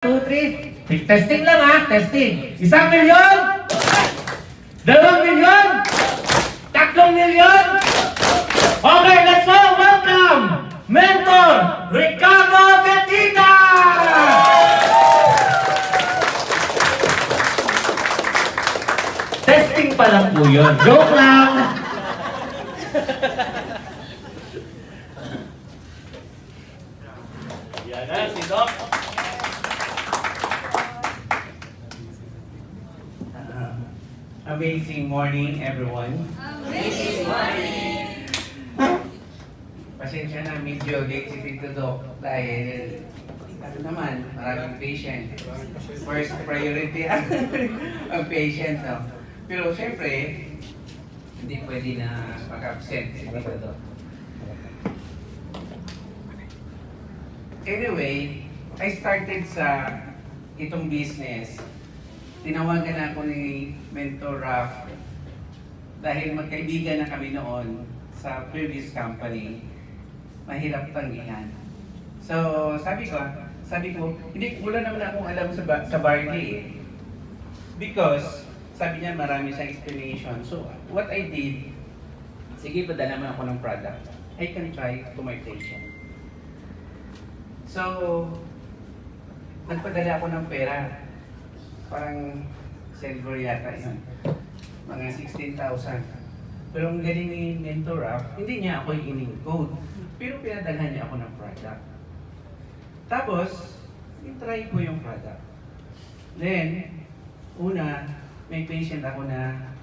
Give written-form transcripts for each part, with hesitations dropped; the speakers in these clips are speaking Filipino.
2, 3. Testing lang ha, testing. 1 milyon? 2 milyon? 3 milyon? Okay, let's go! Welcome! Mentor Ricardo Betita! Testing pa lang po yun. Joke lang! Yan na, si Doc. Amazing morning, everyone. Amazing morning! Pasensya na, medyo late si Tito Doc dahil ano naman, maraming patient. First priority ang patient, no? Pero syempre, hindi pwede na mag-absent si Tito Doc. Anyway, I started sa itong business. Tinawagan ako ni Mentor Raf dahil magkaibigan na kami noon sa previous company. Mahirap tanggihan. So, sabi ko, hindi, wala naman akong alam sa barley eh. Because, sabi niya marami siyang explanation. So, what I did, sige, padala mo ako ng product. I can try to my patient. So, nagpadala ako ng pera. Parang silver yata yun. Mga 16,000. Pero ang galing ni Mentor Raf, hindi niya ako in-encode. Pero pinadalhan niya ako ng product. Tapos, i-try ko yung product. Then, una, may patient ako na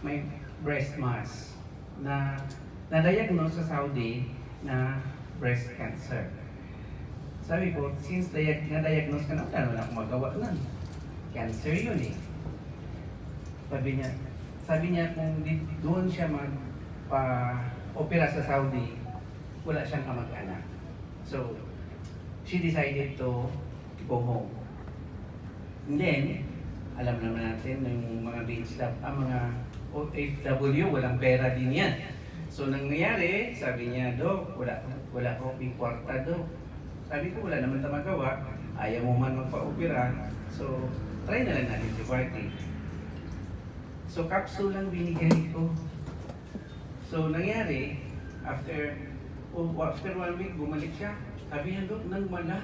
may breast mass na na-diagnose sa Saudi na breast cancer. Sabi ko, since na-diagnose ka na, wala na akong magawa nun. Cancer yun eh. Sabi niya kung doon siya magpa-opera sa Saudi, wala siyang kamag-anak. So, she decided to go home. And then, alam naman natin yung mga mga OFW, walang pera din yan. So, nangyayari, sabi niya, Dok, wala ko kwarta, Dok. Sabi ko, wala naman tayong magawa. Ayaw mo man magpa-opera. So, try na lang natin si Barty. So, capsule lang binigay ko. So, nangyari, after 1 week, bumalik siya. Sabi niya, Dok, nang wala.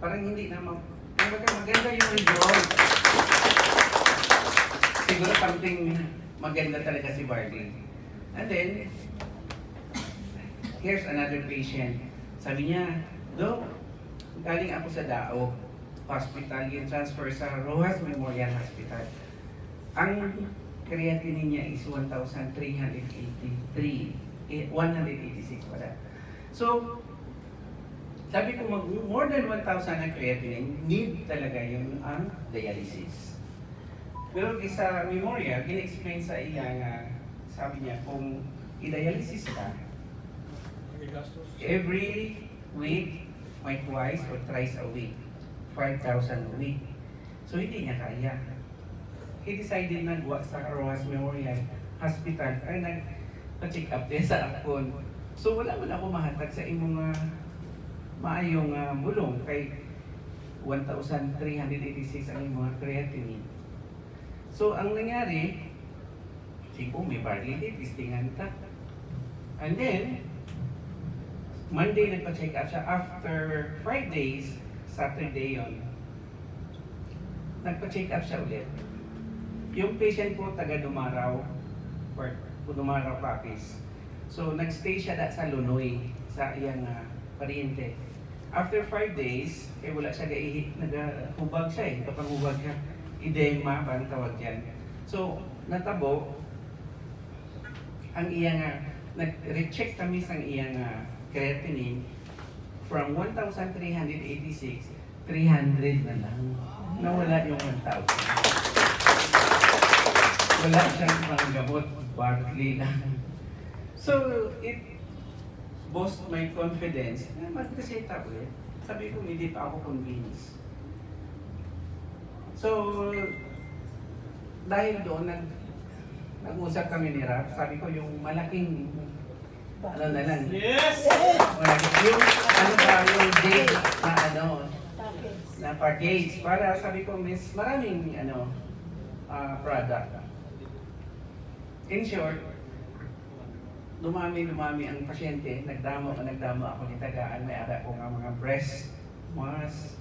Parang hindi na maganda yung result. Siguro something maganda talaga si Barty. And then, here's another patient. Sabi niya, Dok, galing ako sa Dao Hospital, yung transfer sa Rojas Memorial Hospital. Ang creatinine niya is 1,386 pala. So, sabi ko more than 1,000 ang creatinine, need talaga yung ang dialysis. Pero sa Memorial, in-explain sa iya sabi niya, kung i-dialysis ka, every week, may twice or thrice a week, 5,000 a week. So, hindi niya kaya. He decided na gawa sa Rojas Memorial Hospital ay nag-check up din sa akon. So, wala man ako mahatag sa imong maayong bulong kay 1,386 ang mga creatinine. So, ang nangyari, siguro may barley testingan ta. And then, Monday nagpa-check up siya. After 5 days, Saturday yon, nagpa-check up siya ulit. Yung patient ko taga Dumaraw, or Dumaraw Papis. So nagstay siya sa Lunoy, sa iyang pariente. After 5 days, wala siya nagahubag siya eh. Kapag-hubag siya, edema, parang tawag yan. So, natabo, ang iyang, nag-recheck kami sa iyang creatinine from 1,386, 300 na lang. Nawala yung 1,000. Wala siyang panggamot, barley lang. So, it boost my confidence na mag-reseta ulit. Sabi ko, hindi pa ako convinced. So, dahil doon, nag-usap kami ni Rap, sabi ko yung malaking ano na lang. Yes! Yung ano ba yung date na ano, na package para sabi ko, miss, maraming product. In short, dumami ang pasyente, nagdamo ako ni tagaan, may ara ko nga mga breast mass,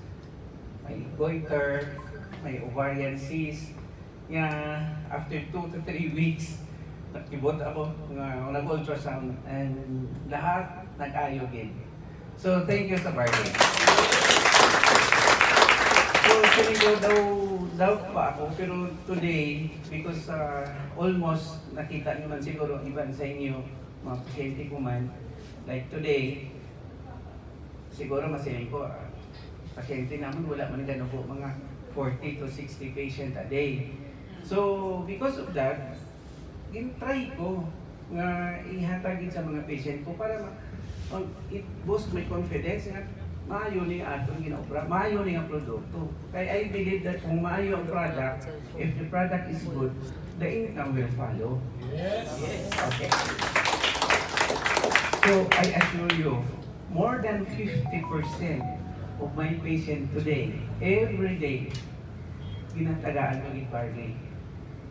may goiter, may ovarian cyst. Nga, after 2 to 3 weeks, nakibot ako nga nag-ultrasound and lahat nag-ayogin. So, thank you sa Barley. So, sinigaw daw pa ako, pero today, because almost nakita nyo man siguro iban sa inyo, mga pasyente ko man, like today, siguro masiling ko, pasyente naman wala man gano'n po, mga 40 to 60 patient a day. So, because of that, try ko nga ihatagin sa mga patient ko para it boost my confidence nga maayo ni atong ginaobra, maayo ni ang produkto. Kaya I believe that kung maayo ang product, if the product is good, the income will follow. Yes. Okay. So I assure you, more than 50% of my patient today, every day, ginatagaan ng Barley.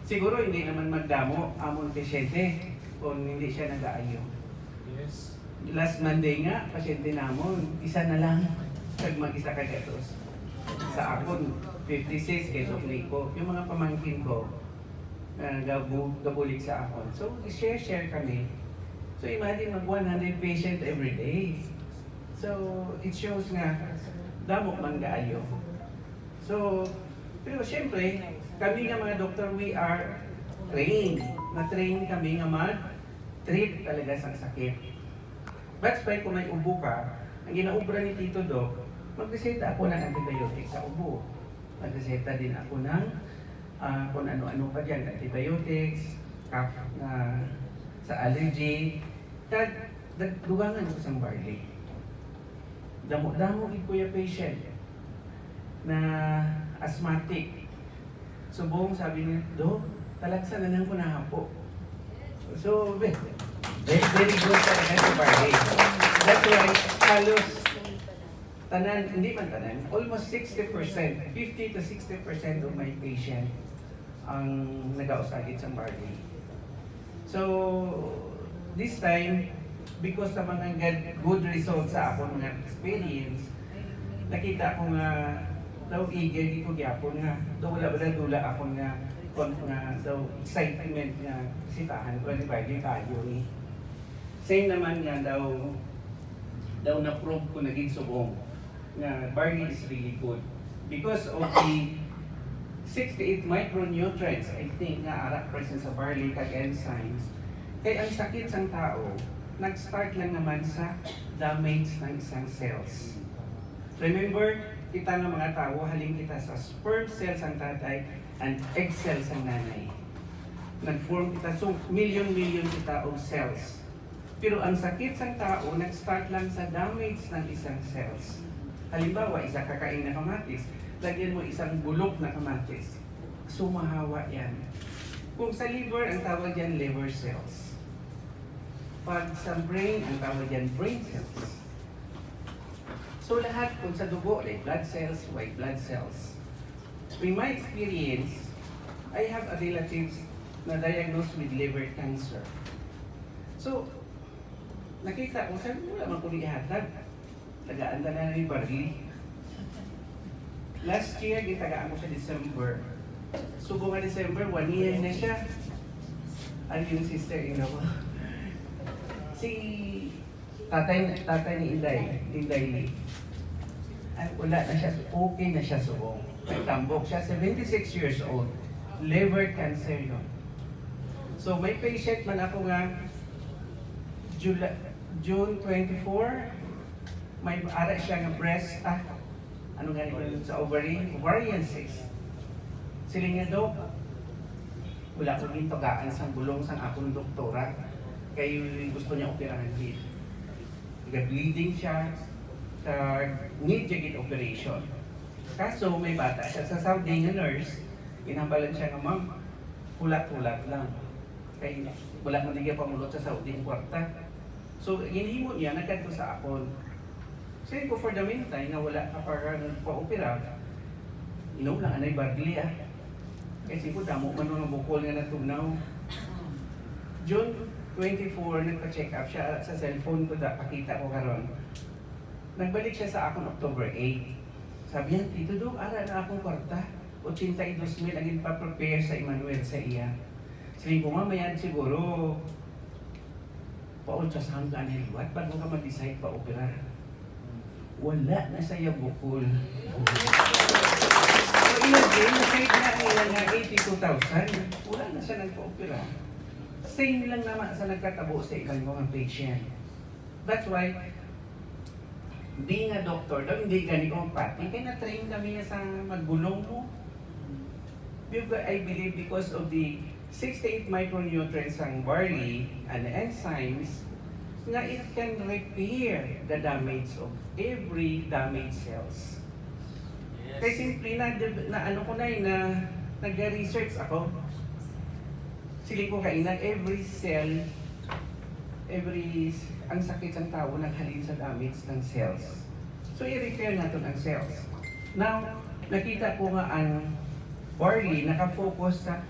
Siguro hindi naman magdamo among pasyente kung hindi siya nag-aayo. Yes. Last Monday nga, pasyente namon, isa na lang, mag-isa ka gatos. Sa akon, 56 keso ko. Yung mga pamangkin ko, gabulig sa akon. So, share kami. So, imagine mag-100 patient every day. So, it shows nga, damo man gaayo. So, pero syempre, kami nga mga doktor, we are trained. Na-train kami nga mag-treat talaga sa sakit. That's why kung may ubo ka, ang ginaubra ni Tito Doc, mag-reseta ako ng antibiotic sa ubo. Mag-reseta din ako ng kung ano-ano pa dyan, antibiotics, cough na sa allergy. Kaya dugangan ko sang Barley. Damo-damo ikuya patient na asthmatic. Subong sabi niya, Doc, talagsa na lang ko na hapo. So, very good talaga sa Barley. That's why, halos, tanan, hindi man tanan, almost 60%, 50 to 60% of my patient ang nag-ausagit sa Barley. So, this time, because sa mga good results sa akong mga experience, nakita ko nga, daw eager di ko gyapon nga, daw wala dula ako nga, daw excitement nga sitahan ko ni Barley kayo ni. Same naman nga daw na-prove ko naging subong na Barley is really good because of the 68 micronutrients I think nga ara present sa Barley kag enzymes. Kaya ang sakit sang tao nag-start lang naman sa damage ng isang cells. Remember, kita nga mga tao haling kita sa sperm cells ang tatay and egg cells ang nanay. Nag-form kita so million kita of cells. Pero ang sakit sa tao, nag-start lang sa damage ng isang cells. Halimbawa, isa kakain na kamatis, lagyan mo isang bulok na kamatis. Sumahawa yan. Kung sa liver, ang tawag yan liver cells. Pag sa brain, ang tawag yan brain cells. So lahat, kung sa dugo, red blood cells, white blood cells. In my experience, I have a relatives na diagnosed with liver cancer. So, nakita ko, sabi wala man ko ihatag. Tagaan na ni Barley. Last year, gitagaan ko sa December. Subo nga December, 1 year na siya. Ano yung sister-in-law ko? Si tatay ni Inday Lee. Ay, wala na siya, okay na siya subong. Nagtambok siya, 76 years old. Liver cancer yun. So may patient man ako nga, June 24, may ara siya ng breast, ano nga yun sa ovarian cyst. Sila nga daw, wala ko gintagaan sa bulong sa akong doktora, kaya gusto niya operahan din. Bleeding siya, need siya get operation. Kaso may bata siya sa Saudi nga nurse, inambalan siya nga ma'am, hulat-hulat lang. Kaya wala man niya pamulot sa Saudi ang kwarta. So, hinihimo niya, nagkadto sa akon. Sabi ko, for the meantime, na wala ka para pa-opera, inom lang anay barley Kasi ko damo man ng bukol nga natunaw. June 24, nagpa-check up siya sa cellphone ko, pakita ko karon. Nagbalik siya sa akong October 8. Sabi niya, Tito Dong, ara na akong kwarta. 82,000 ang ipa-prepare sa Emmanuel sa iya. Sabi ko nga, mayan siguro pa-ultrasound ka na liwat bago ka mag-decide pa-opera. Wala na sa iya bukol. So, imagine, na-check na nila na 82,000. Wala na siya nagpa-opera. Same lang naman sa nagkatabo sa ibang mga patient. That's why, being a doctor, daw hindi gani ko magpati, kaya na-train kami sa maggulong mo. I believe because of the 68 micronutrients ng barley and enzymes, na it can repair the damage of every damaged cells. Yes. Kaya simple na ano ko na nag-research ako. Sili ko kainan, every cell, ang sakit ng tao naghalin sa damage ng cells. So, i-repair natin ang cells. Now, nakita ko nga ang barley nakafocus sa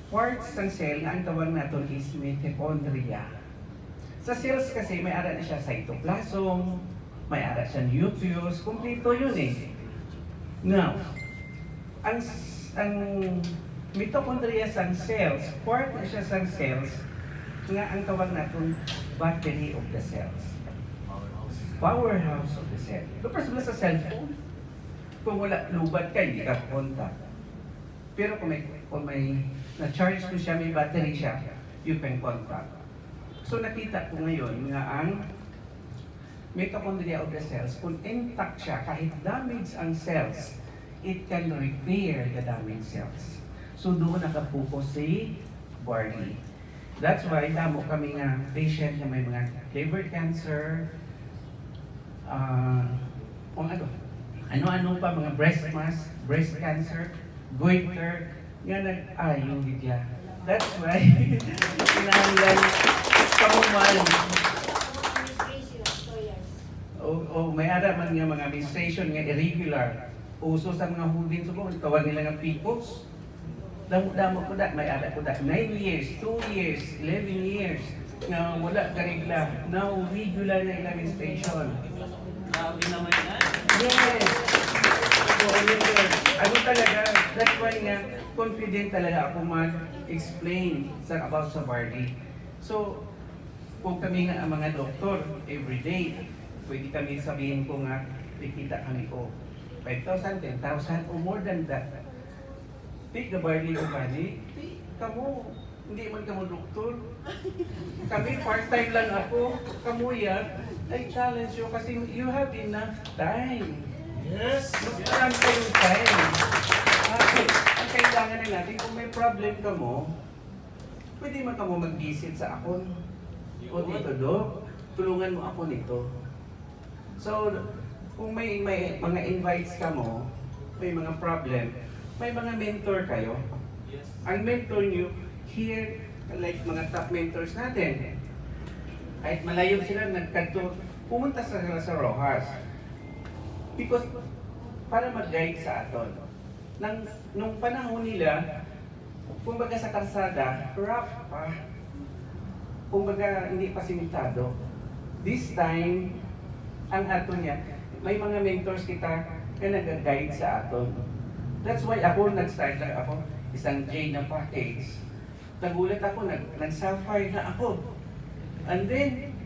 parts ng cell na ang tawag natin is mitochondria. Sa cells kasi, may ara na siya cytoplasm, may ara siya nucleus, kumplito yun Now, ang mitochondria sa cells, part na siya sa cells, nga ang tawag natin battery of the cells. Powerhouse of the cell. Kapag sa cellphone, kung wala lubat ka, hindi ka contact. Pero kung may na-charge mo siya, may battery siya, you can contact. So nakita ko ngayon nga ang mitochondria of the cells, kung intact siya, kahit damage ang cells, it can repair the damaged cells. So doon nakapokus si barley. That's why damo kami nga patient na may mga liver cancer, ano-ano pa, mga breast mass, breast cancer, goiter, nga nag-ayaw niya. That's why, kinahanglan kamuman. May ara man nga mga menstruation nga irregular. Uso sa mga hudin sa buwan, tawag nila nga PCOS. Damo ko may ara ko 9 years, 2 years, 11 years, nga wala ka regla. Now, regular na ilang menstruation. Grabe naman yan. Yes! So, ano talaga, that's why nga, confident talaga ako mag-explain about sa barley. So, kung kami nga ang mga doktor, everyday, pwede kami sabihin ko nga, kikita kami ko, 5,000, 10,000, or more than that. Take the barley o money, kamu, hindi man kamo doktor. Kami part-time lang ako, kamu yan, I challenge you kasi you have enough time. Yes! Marami kayong time. Ang kailangan na natin, kung may problem ka mo, pwede man ka mo mag-visit sa akon. O dito, Dok, tulungan mo ako nito. So, kung may mga invites ka mo, may mga problem, may mga mentor kayo. Yes. Ang mentor nyo, here, like mga top mentors natin, kahit malayo sila, pumunta sa Rojas. Because, para mag-guide sa aton. Nung panahon nila, kumbaga sa kalsada, rough pa. Kumbaga, hindi pa simentado. This time, ang aton niya, may mga mentors kita na nag-guide sa aton. That's why ako, nag-start lang ako, isang J na package. Nagulat ako, nag-sapphire na ako. And then,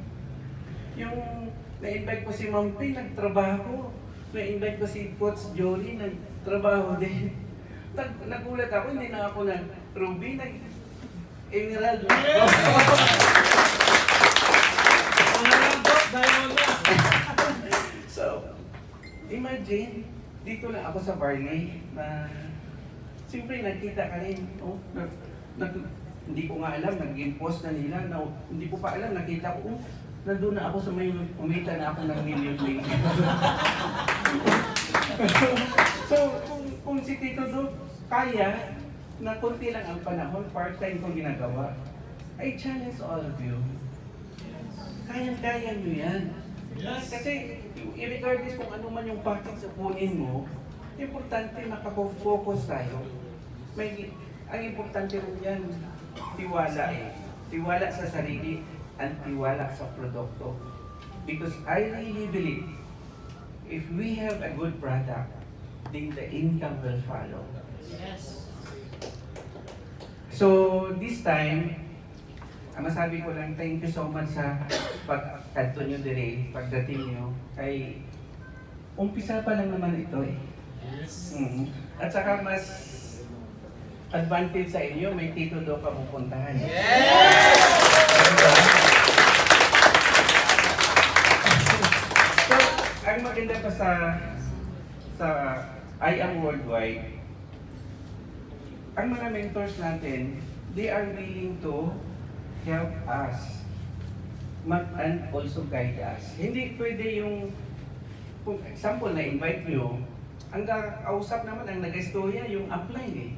yung na-invite ko si Ma'am P, nagtrabaho. Na-invite ko si Coach Jory, nagtrabaho din. Nagulat ako, hindi na ako nag-Ruby, nag-Emerald. So, imagine, dito lang ako sa Barley na siyempre nagkita ka rin, hindi ko nga alam, nag-impose na nila, hindi ko pa alam, nakita ko, nandun na ako sa may umita na ako ng million. So, kung si Tito Do, kaya, na kunti lang ang panahon, part-time kong ginagawa, I challenge all of you. Kayang-kaya nyo yan. Yes. Kasi, i-regardless kung ano man yung package sa kunin mo, Importante makapag-focus tayo. Ang importante rin yan, tiwala eh. Tiwala sa sarili at tiwala sa produkto. Because I really believe, if we have a good product, then the income will follow. Yes. So, this time, ang masabi ko lang, thank you so much sa pagkadto nyo dire, pagdating nyo. Ay, umpisa pa lang naman ito eh. Yes. At saka mas advantage sa inyo, may tito daw ka pupuntahan. Diba? So, ang maganda pa sa I Am Worldwide, ang mga mentors natin, they are willing to help us and also guide us. Hindi pwede yung, kung example na invite nyo, ang kausap naman, ang nag-istorya, yung apply eh.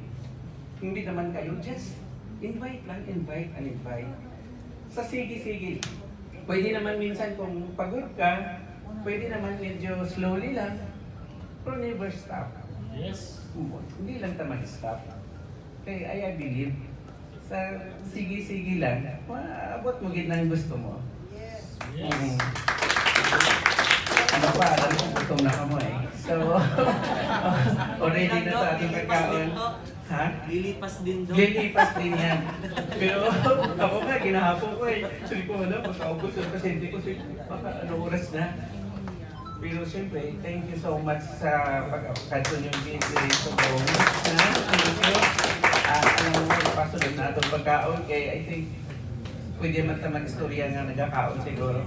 Hindi naman kayo, just invite lang, invite and invite. Sa sige-sige. Pwede naman minsan kung pagod ka, pwede naman medyo slowly lang, pero never stop. Yes. Hindi lang ta mag-stop. Kaya I believe, sa sige-sige lang, maabot mo gid ng gusto mo. Yes. Ano pa, alam ko gutom na ka mo eh. So, already na sa ating pagkaon. Ha? Lilipas din doon. Lilipas din yan. Pero ako nga, ginahapon ko eh. Sabi ko, wala, pagkaubos yung pasyente ko, sabi ko, baka ano oras na. Pero siyempre, thank you so much sa pagkakadto niyong binigay sa buong. Thank you. Alam mo, pasunod na itong pagkaon, kaya I think, pwede man tamang istorya nga nagkakaon siguro.